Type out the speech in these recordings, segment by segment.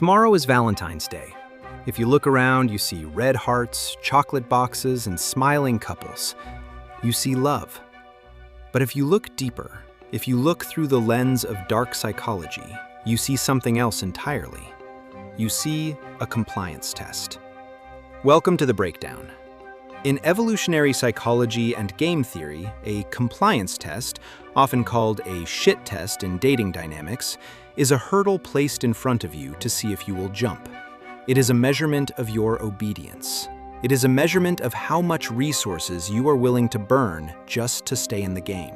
Tomorrow is Valentine's Day. If you look around, you see red hearts, chocolate boxes, and smiling couples. You see love. But if you look deeper, if you look through the lens of dark psychology, you see something else entirely. You see a compliance test. Welcome to The Breakdown. In evolutionary psychology and game theory, a compliance test, often called a shit test in dating dynamics, is a hurdle placed in front of you to see if you will jump. It is a measurement of your obedience. It is a measurement of how much resources you are willing to burn just to stay in the game.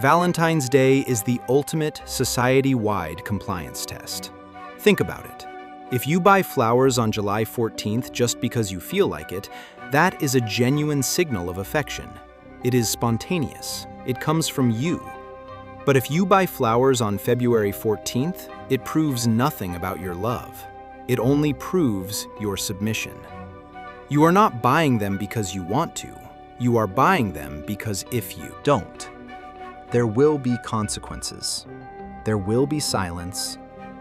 Valentine's Day is the ultimate society-wide compliance test. Think about it. If you buy flowers on July 14th just because you feel like it, that is a genuine signal of affection. It is spontaneous. It comes from you. But if you buy flowers on February 14th, it proves nothing about your love. It only proves your submission. You are not buying them because you want to. You are buying them because if you don't, there will be consequences. There will be silence.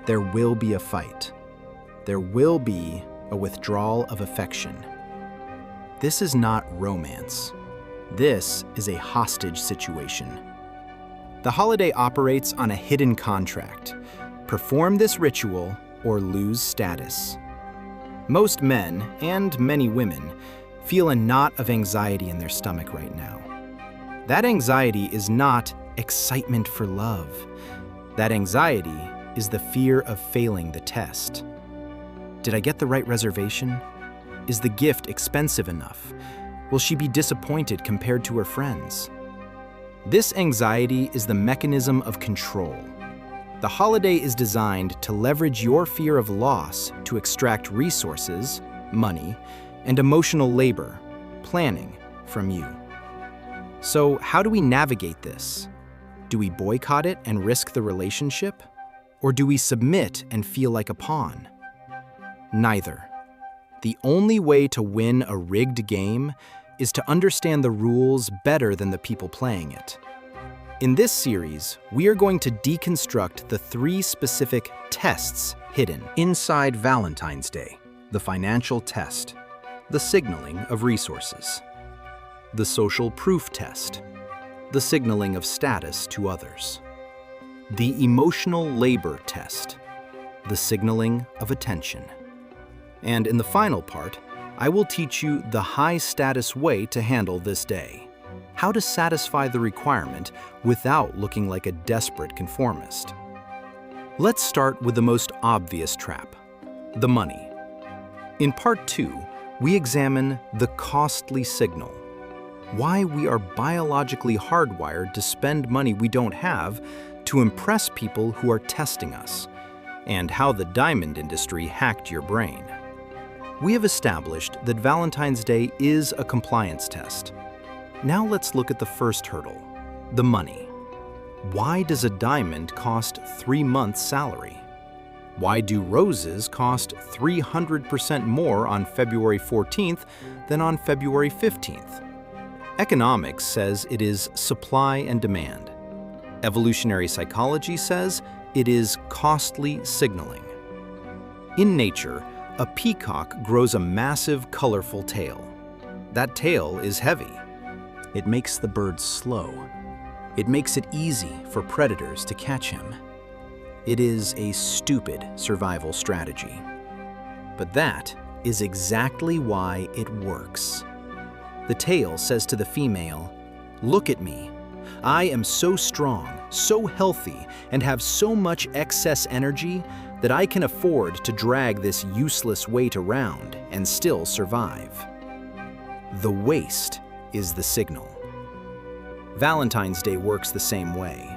There will be a fight. There will be a withdrawal of affection. This is not romance. This is a hostage situation. The holiday operates on a hidden contract. Perform this ritual or lose status. Most men, and many women, feel a knot of anxiety in their stomach right now. That anxiety is not excitement for love. That anxiety is the fear of failing the test. Did I get the right reservation? Is the gift expensive enough? Will she be disappointed compared to her friends? This anxiety is the mechanism of control. The holiday is designed to leverage your fear of loss to extract resources, money, and emotional labor, planning, from you. So how do we navigate this? Do we boycott it and risk the relationship? Or do we submit and feel like a pawn? Neither. The only way to win a rigged game is to understand the rules better than the people playing it. In this series, we are going to deconstruct the 3 specific tests hidden inside Valentine's Day: the financial test, the signaling of resources, the social proof test, the signaling of status to others, the emotional labor test, the signaling of attention. And in the final part, I will teach you the high-status way to handle this day. How to satisfy the requirement without looking like a desperate conformist. Let's start with the most obvious trap: the money. In part 2, we examine the costly signal. Why we are biologically hardwired to spend money we don't have to impress people who are testing us, and how the diamond industry hacked your brain. We have established that Valentine's Day is a compliance test. Now let's look at the first hurdle: the money. Why does a diamond cost 3 months' salary? Why do roses cost 300% more on February 14th than on February 15th? Economics says it is supply and demand. Evolutionary psychology says it is costly signaling. In nature, a peacock grows a massive, colorful tail. That tail is heavy. It makes the bird slow. It makes it easy for predators to catch him. It is a stupid survival strategy. But that is exactly why it works. The tail says to the female, "Look at me. I am so strong, so healthy, and have so much excess energy that I can afford to drag this useless weight around and still survive." The waste is the signal. Valentine's Day works the same way.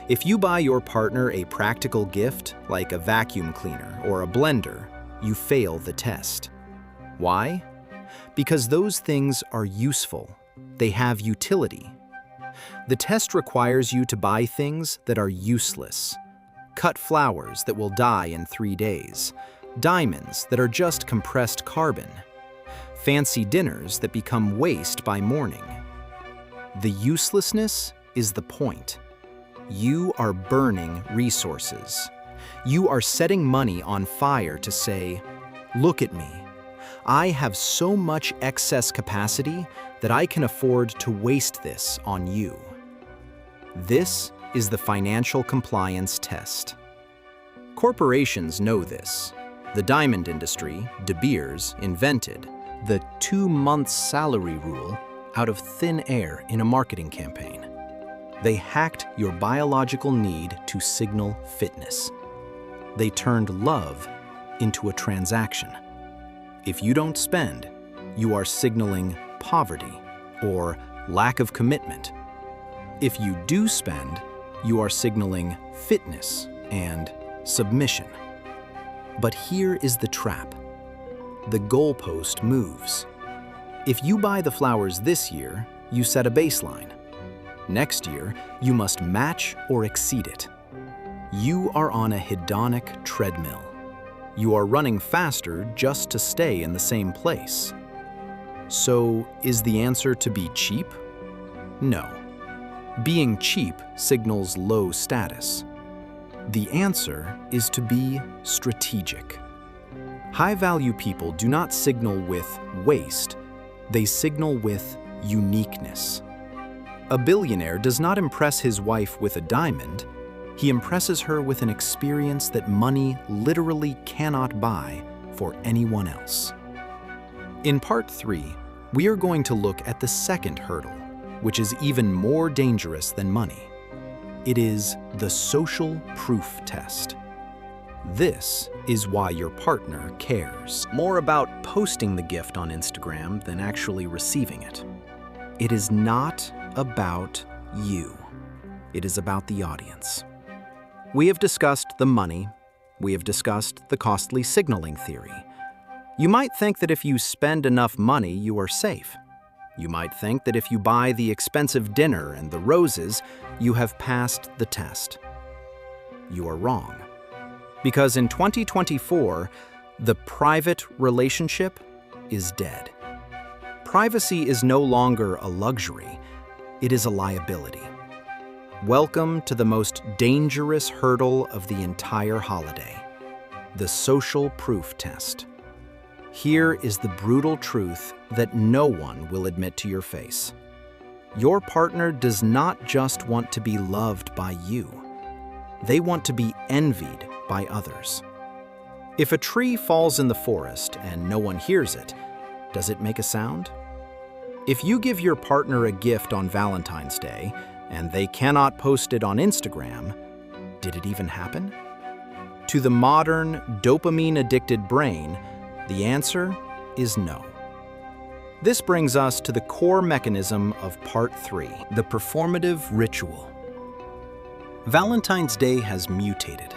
If you buy your partner a practical gift, like a vacuum cleaner or a blender, you fail the test. Why? Because those things are useful. They have utility. The test requires you to buy things that are useless. Cut flowers that will die in 3 days. Diamonds that are just compressed carbon. Fancy dinners that become waste by morning. The uselessness is the point. You are burning resources. You are setting money on fire to say, "Look at me. I have so much excess capacity that I can afford to waste this on you." This is the financial compliance test. Corporations know this. The diamond industry, De Beers, invented the 2-month salary rule out of thin air in a marketing campaign. They hacked your biological need to signal fitness. They turned love into a transaction. If you don't spend, you are signaling poverty or lack of commitment. If you do spend, you are signaling fitness and submission. But here is the trap. The goalpost moves. If you buy the flowers this year, you set a baseline. Next year, you must match or exceed it. You are on a hedonic treadmill. You are running faster just to stay in the same place. So, is the answer to be cheap? No. Being cheap signals low status. The answer is to be strategic. High-value people do not signal with waste, they signal with uniqueness. A billionaire does not impress his wife with a diamond, he impresses her with an experience that money literally cannot buy for anyone else. In part 3, we are going to look at the second hurdle, which is even more dangerous than money. It is the social proof test. This is why your partner cares more about posting the gift on Instagram than actually receiving it. It is not about you. It is about the audience. We have discussed the money. We have discussed the costly signaling theory. You might think that if you spend enough money, you are safe. You might think that if you buy the expensive dinner and the roses, you have passed the test. You are wrong. Because in 2024, the private relationship is dead. Privacy is no longer a luxury, it is a liability. Welcome to the most dangerous hurdle of the entire holiday, the social proof test. Here is the brutal truth that no one will admit to your face. Your partner does not just want to be loved by you. They want to be envied by others. If a tree falls in the forest and no one hears it, does it make a sound? If you give your partner a gift on Valentine's Day and they cannot post it on Instagram, did it even happen? To the modern, dopamine-addicted brain, the answer is no. This brings us to the core mechanism of Part 3, the performative ritual. Valentine's Day has mutated.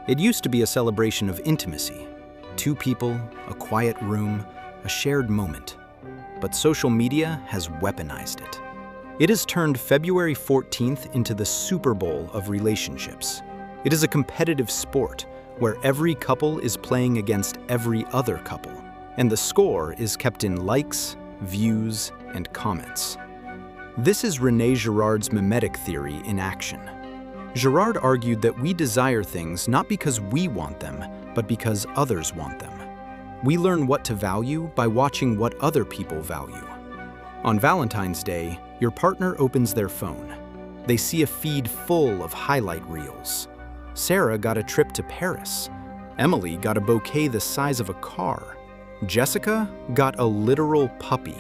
It used to be a celebration of intimacy. 2 people, a quiet room, a shared moment. But social media has weaponized it. It has turned February 14th into the Super Bowl of relationships. It is a competitive sport where every couple is playing against every other couple, and the score is kept in likes, views, and comments. This is René Girard's mimetic theory in action. Girard argued that we desire things not because we want them, but because others want them. We learn what to value by watching what other people value. On Valentine's Day, your partner opens their phone. They see a feed full of highlight reels. Sarah got a trip to Paris. Emily got a bouquet the size of a car. Jessica got a literal puppy.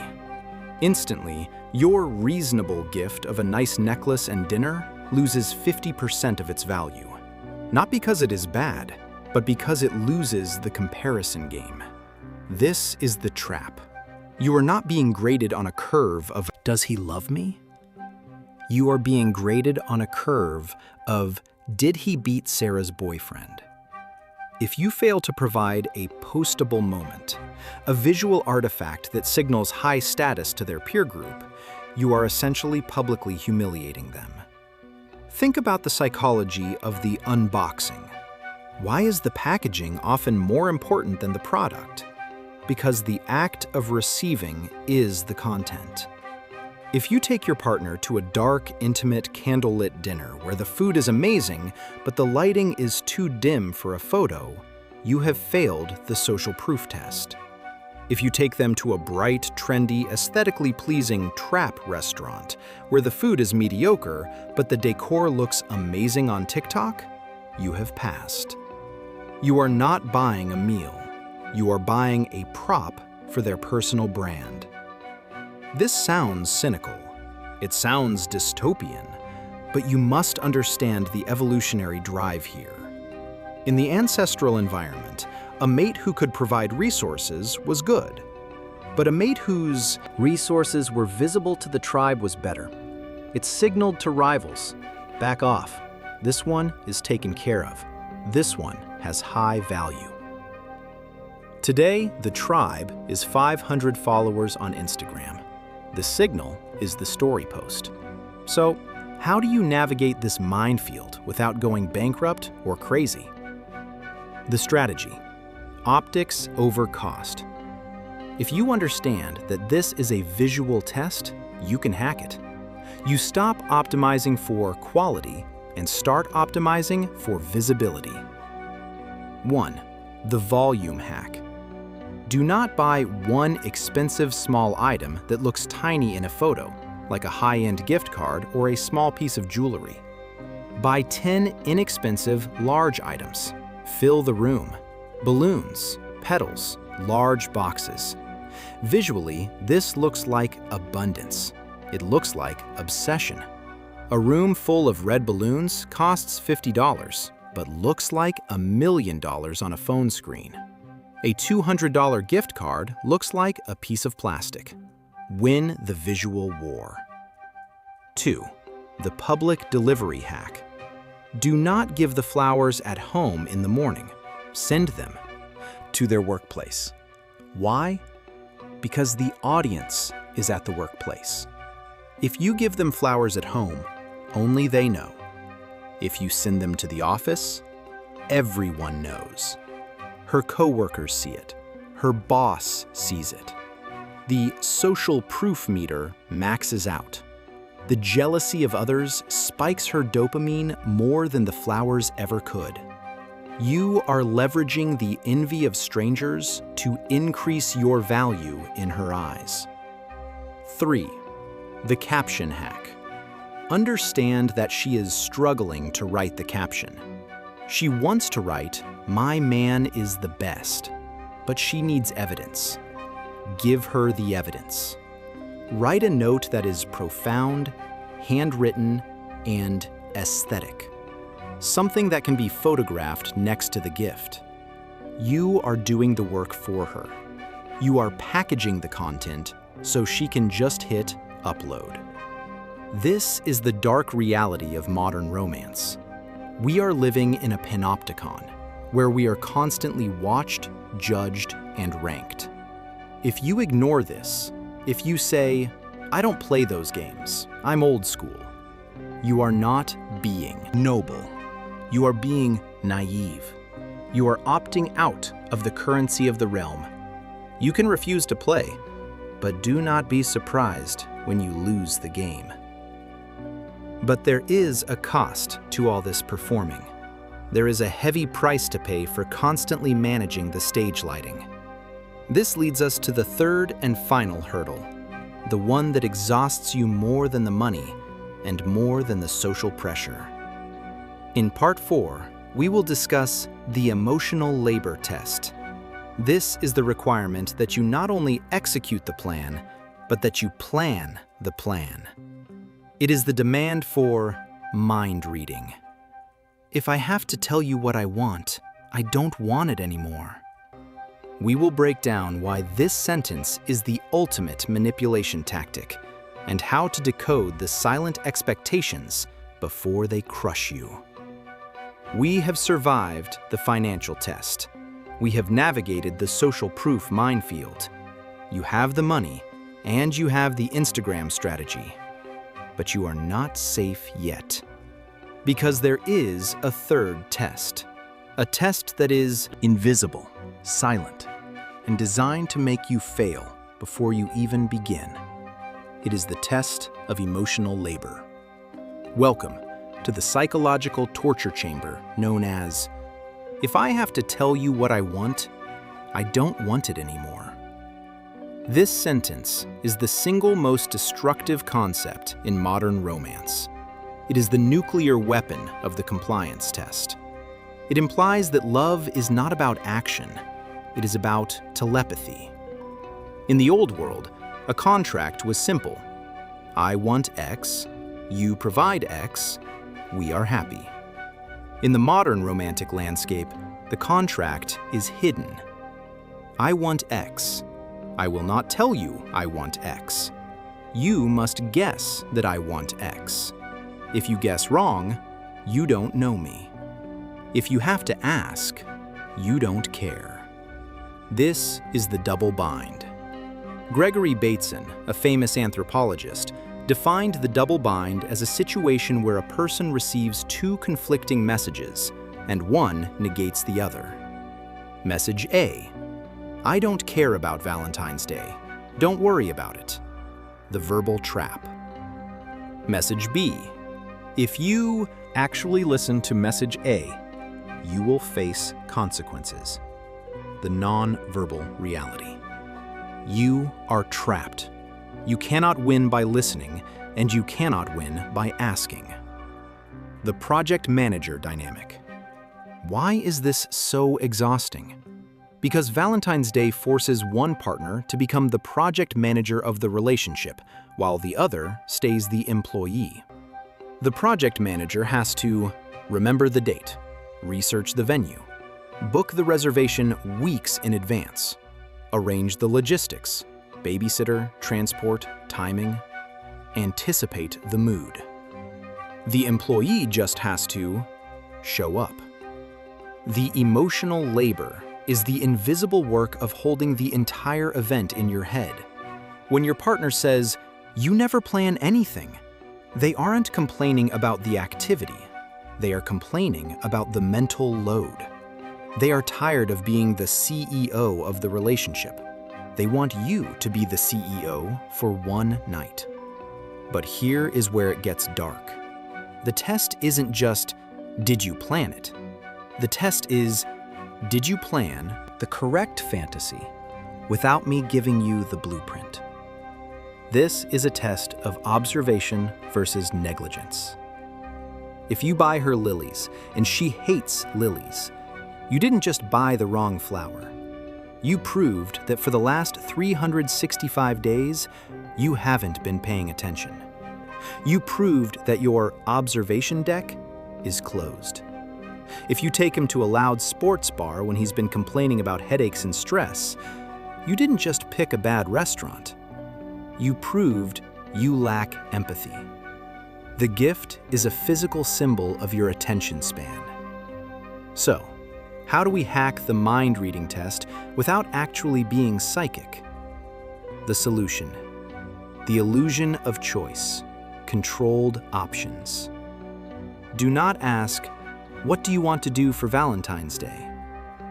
Instantly, your reasonable gift of a nice necklace and dinner loses 50% of its value. Not because it is bad, but because it loses the comparison game. This is the trap. You are not being graded on a curve of, does he love me? You are being graded on a curve of, did he beat Sarah's boyfriend? If you fail to provide a postable moment, a visual artifact that signals high status to their peer group, you are essentially publicly humiliating them. Think about the psychology of the unboxing. Why is the packaging often more important than the product? Because the act of receiving is the content. If you take your partner to a dark, intimate, candlelit dinner where the food is amazing, but the lighting is too dim for a photo, you have failed the social proof test. If you take them to a bright, trendy, aesthetically pleasing trap restaurant where the food is mediocre, but the decor looks amazing on TikTok, you have passed. You are not buying a meal. You are buying a prop for their personal brand. This sounds cynical. It sounds dystopian, but you must understand the evolutionary drive here. In the ancestral environment, a mate who could provide resources was good, but a mate whose resources were visible to the tribe was better. It signaled to rivals, back off. This one is taken care of. This one has high value. Today, the tribe is 500 followers on Instagram. The signal is the story post. So, how do you navigate this minefield without going bankrupt or crazy? The strategy: optics over cost. If you understand that this is a visual test, you can hack it. You stop optimizing for quality and start optimizing for visibility. 1. The volume hack. Do not buy one expensive small item that looks tiny in a photo, like a high-end gift card or a small piece of jewelry. Buy 10 inexpensive, large items. Fill the room. Balloons, petals, large boxes. Visually, this looks like abundance. It looks like obsession. A room full of red balloons costs $50, but looks like $1 million on a phone screen. A $200 gift card looks like a piece of plastic. Win the visual war. 2. The public delivery hack. Do not give the flowers at home in the morning. Send them to their workplace. Why? Because the audience is at the workplace. If you give them flowers at home, only they know. If you send them to the office, everyone knows. Her coworkers see it. Her boss sees it. The social proof meter maxes out. The jealousy of others spikes her dopamine more than the flowers ever could. You are leveraging the envy of strangers to increase your value in her eyes. 3. The caption hack. Understand that she is struggling to write the caption. She wants to write, "My man is the best," but she needs evidence. Give her the evidence. Write a note that is profound, handwritten, and aesthetic. Something that can be photographed next to the gift. You are doing the work for her. You are packaging the content so she can just hit upload. This is the dark reality of modern romance. We are living in a panopticon, where we are constantly watched, judged, and ranked. If you ignore this, if you say, "I don't play those games, I'm old school," you are not being noble. You are being naive. You are opting out of the currency of the realm. You can refuse to play, but do not be surprised when you lose the game. But there is a cost to all this performing. There is a heavy price to pay for constantly managing the stage lighting. This leads us to the third and final hurdle, the one that exhausts you more than the money and more than the social pressure. In Part 4, we will discuss the emotional labor test. This is the requirement that you not only execute the plan, but that you plan the plan. It is the demand for mind reading. If I have to tell you what I want, I don't want it anymore. We will break down why this sentence is the ultimate manipulation tactic and how to decode the silent expectations before they crush you. We have survived the financial test. We have navigated the social proof minefield. You have the money and you have the Instagram strategy, but you are not safe yet. Because there is a third test, a test that is invisible, silent, and designed to make you fail before you even begin. It is the test of emotional labor. Welcome to the psychological torture chamber known as, if I have to tell you what I want, I don't want it anymore. This sentence is the single most destructive concept in modern romance. It is the nuclear weapon of the compliance test. It implies that love is not about action, it is about telepathy. In the old world, a contract was simple. I want X, you provide X, we are happy. In the modern romantic landscape, the contract is hidden. I want X. I will not tell you I want X. You must guess that I want X. If you guess wrong, you don't know me. If you have to ask, you don't care. This is the double bind. Gregory Bateson, a famous anthropologist, defined the double bind as a situation where a person receives two conflicting messages, and one negates the other. Message A: I don't care about Valentine's Day. Don't worry about it. The verbal trap. Message B: if you actually listen to message A, you will face consequences. The non-verbal reality. You are trapped. You cannot win by listening, and you cannot win by asking. The project manager dynamic. Why is this so exhausting? Because Valentine's Day forces one partner to become the project manager of the relationship, while the other stays the employee. The project manager has to remember the date, research the venue, book the reservation weeks in advance, arrange the logistics, babysitter, transport, timing, anticipate the mood. The employee just has to show up. The emotional labor is the invisible work of holding the entire event in your head. When your partner says, "You never plan anything," they aren't complaining about the activity. They are complaining about the mental load. They are tired of being the CEO of the relationship. They want you to be the CEO for one night. But here is where it gets dark. The test isn't just, did you plan it? The test is, did you plan the correct fantasy without me giving you the blueprint? This is a test of observation versus negligence. If you buy her lilies and she hates lilies, you didn't just buy the wrong flower. You proved that for the last 365 days, you haven't been paying attention. You proved that your observation deck is closed. If you take him to a loud sports bar when he's been complaining about headaches and stress, you didn't just pick a bad restaurant. You proved you lack empathy. The gift is a physical symbol of your attention span. So, how do we hack the mind reading test without actually being psychic? The solution: the illusion of choice, controlled options. Do not ask, "What do you want to do for Valentine's Day?"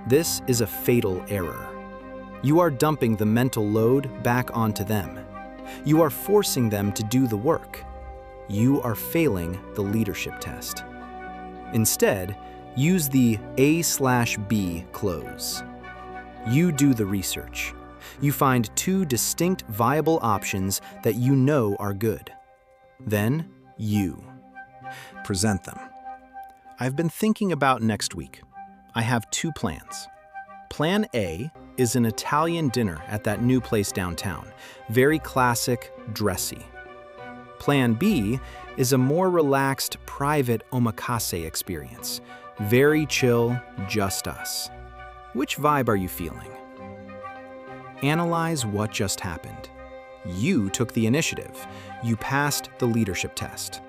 This is a fatal error. You are dumping the mental load back onto them. You are forcing them to do the work. You are failing the leadership test. Instead, use the A/B close. You do the research. You find two distinct viable options that you know are good. Then, you present them. I've been thinking about next week. I have two plans. Plan A is an Italian dinner at that new place downtown, very classic, dressy. Plan B is a more relaxed, private omakase experience, very chill, just us. Which vibe are you feeling? Analyze what just happened. You took the initiative. You passed the leadership test.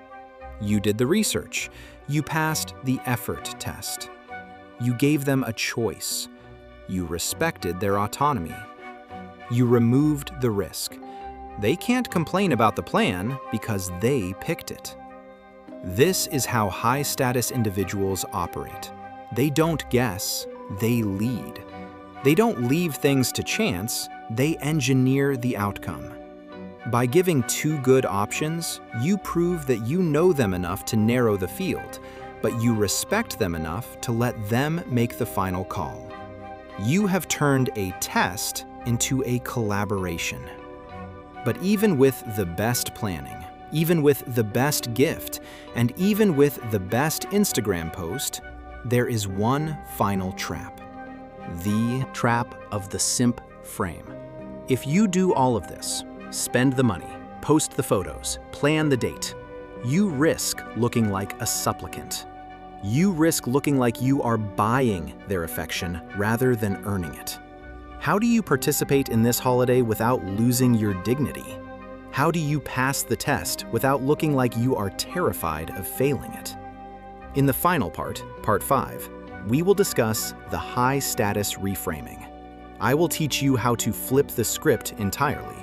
You did the research. You passed the effort test. You gave them a choice. You respected their autonomy. You removed the risk. They can't complain about the plan because they picked it. This is how high-status individuals operate. They don't guess, they lead. They don't leave things to chance, they engineer the outcome. By giving two good options, you prove that you know them enough to narrow the field, but you respect them enough to let them make the final call. You have turned a test into a collaboration. But even with the best planning, even with the best gift, and even with the best Instagram post, there is one final trap. The trap of the simp frame. If you do all of this, spend the money, post the photos, plan the date, you risk looking like a supplicant. You risk looking like you are buying their affection rather than earning it. How do you participate in this holiday without losing your dignity? How do you pass the test without looking like you are terrified of failing it? In the final part, Part 5, we will discuss the high-status reframing. I will teach you how to flip the script entirely,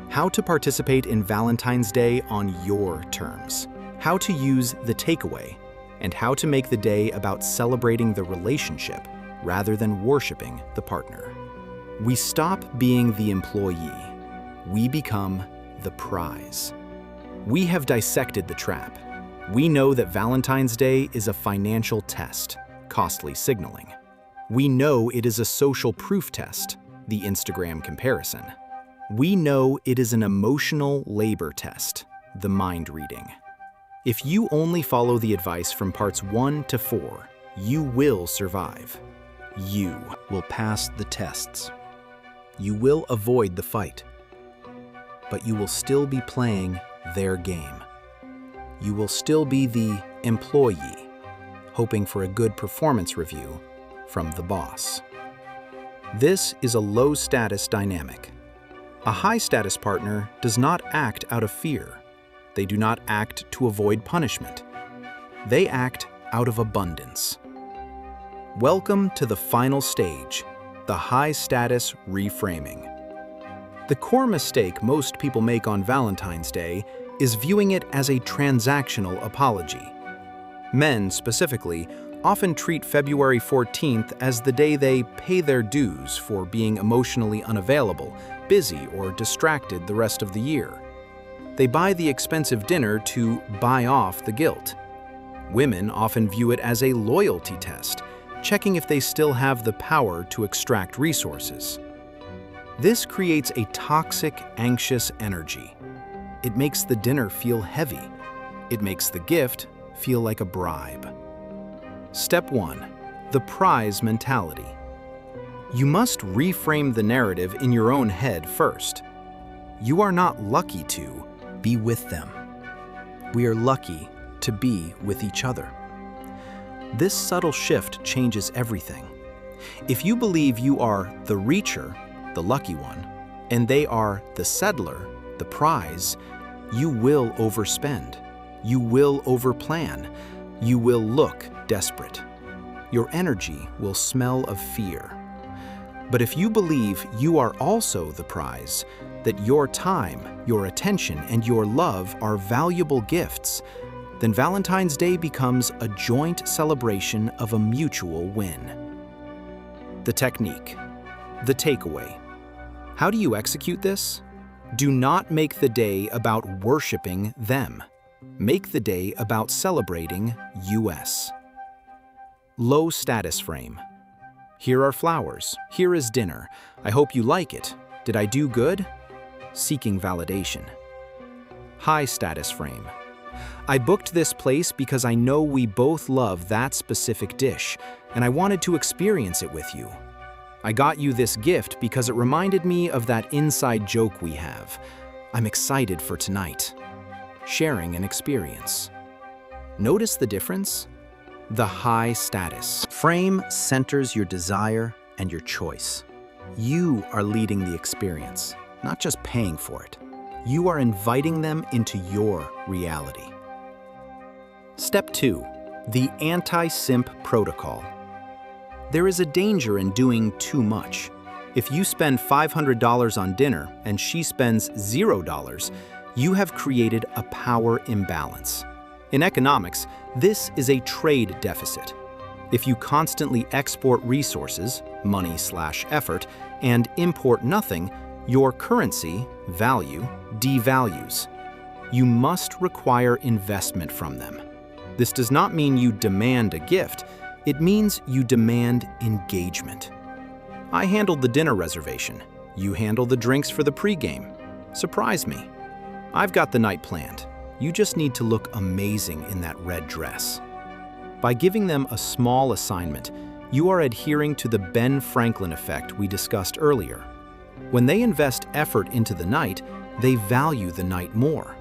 how to participate in Valentine's Day on your terms, how to use the takeaway, and how to make the day about celebrating the relationship rather than worshiping the partner. We stop being the employee. We become the prize. We have dissected the trap. We know that Valentine's Day is a financial test, costly signaling. We know it is a social proof test, the Instagram comparison. We know it is an emotional labor test, the mind reading. If you only follow the advice from parts 1 to 4, you will survive. You will pass the tests. You will avoid the fight. But you will still be playing their game. You will still be the employee, hoping for a good performance review from the boss. This is a low-status dynamic. A high-status partner does not act out of fear. They do not act to avoid punishment. They act out of abundance. Welcome to the final stage, the high-status reframing. The core mistake most people make on Valentine's Day is viewing it as a transactional apology. Men, specifically, often treat February 14th as the day they pay their dues for being emotionally unavailable, busy, or distracted the rest of the year. They buy the expensive dinner to buy off the guilt. Women often view it as a loyalty test, checking if they still have the power to extract resources. This creates a toxic, anxious energy. It makes the dinner feel heavy. It makes the gift feel like a bribe. Step 1. The prize mentality. You must reframe the narrative in your own head first. You are not lucky to be with them. We are lucky to be with each other. This subtle shift changes everything. If you believe you are the reacher, the lucky one, and they are the settler, the prize, you will overspend. You will overplan. You will look desperate. Your energy will smell of fear. But if you believe you are also the prize, that your time, your attention, and your love are valuable gifts, then Valentine's Day becomes a joint celebration of a mutual win. The technique. The takeaway. How do you execute this? Do not make the day about worshiping them. Make the day about celebrating US. Low status frame. Here are flowers. Here is dinner. I hope you like it. Did I do good? Seeking validation. High status frame. I booked this place because I know we both love that specific dish, and I wanted to experience it with you. I got you this gift because it reminded me of that inside joke we have. I'm excited for tonight. Sharing an experience. Notice the difference? The high status frame centers your desire and your choice. You are leading the experience, not just paying for it. You are inviting them into your reality. Step 2. The anti-simp protocol. There is a danger in doing too much. If you spend $500 on dinner and she spends $0, you have created a power imbalance. In economics, this is a trade deficit. If you constantly export resources, money/effort, and import nothing, Your currency, value, devalues. You must require investment from them. This does not mean you demand a gift. It means you demand engagement. I handled the dinner reservation. You handle the drinks for the pregame. Surprise me. I've got the night planned. You just need to look amazing in that red dress. By giving them a small assignment, you are adhering to the Ben Franklin effect we discussed earlier. When they invest effort into the night, they value the night more.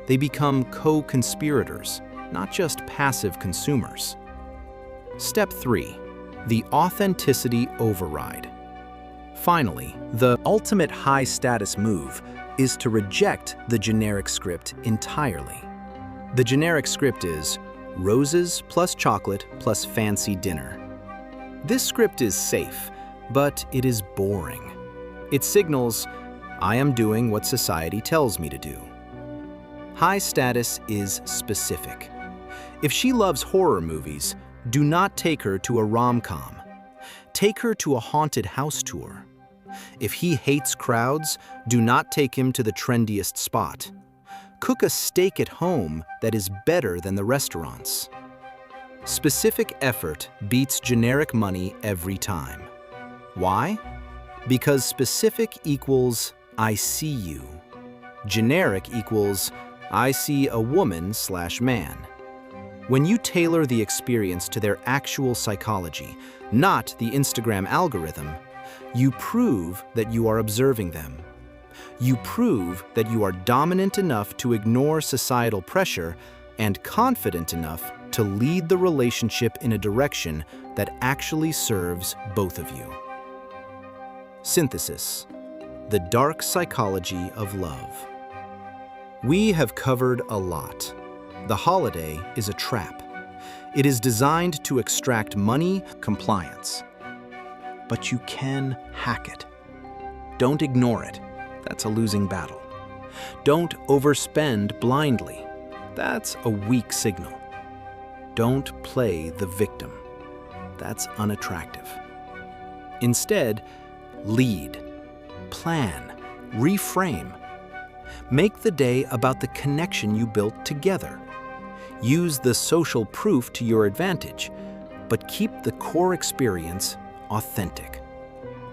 They become co-conspirators, not just passive consumers. Step 3. The authenticity override. Finally, the ultimate high-status move is to reject the generic script entirely. The generic script is roses plus chocolate plus fancy dinner. This script is safe, but it is boring. It signals, I am doing what society tells me to do. High status is specific. If she loves horror movies, do not take her to a rom-com. Take her to a haunted house tour. If he hates crowds, do not take him to the trendiest spot. Cook a steak at home that is better than the restaurants. Specific effort beats generic money every time. Why? Because specific equals I see you. Generic equals I see a woman/man. When you tailor the experience to their actual psychology, not the Instagram algorithm, you prove that you are observing them. You prove that you are dominant enough to ignore societal pressure and confident enough to lead the relationship in a direction that actually serves both of you. Synthesis: the dark psychology of love. We have covered a lot. The holiday is a trap. It is designed to extract money, compliance. But you can hack it. Don't ignore it. That's a losing battle. Don't overspend blindly. That's a weak signal. Don't play the victim. That's unattractive. Instead, lead, plan, reframe. Make the day about the connection you built together. Use the social proof to your advantage, but keep the core experience authentic.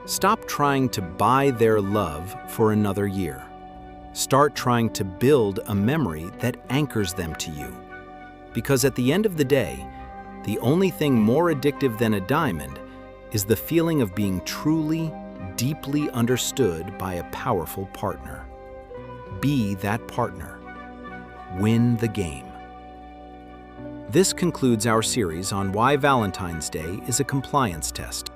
Stop trying to buy their love for another year. Start trying to build a memory that anchors them to you. Because at the end of the day, the only thing more addictive than a diamond is the feeling of being truly, deeply understood by a powerful partner. Be that partner. Win the game. This concludes our series on why Valentine's Day is a compliance test.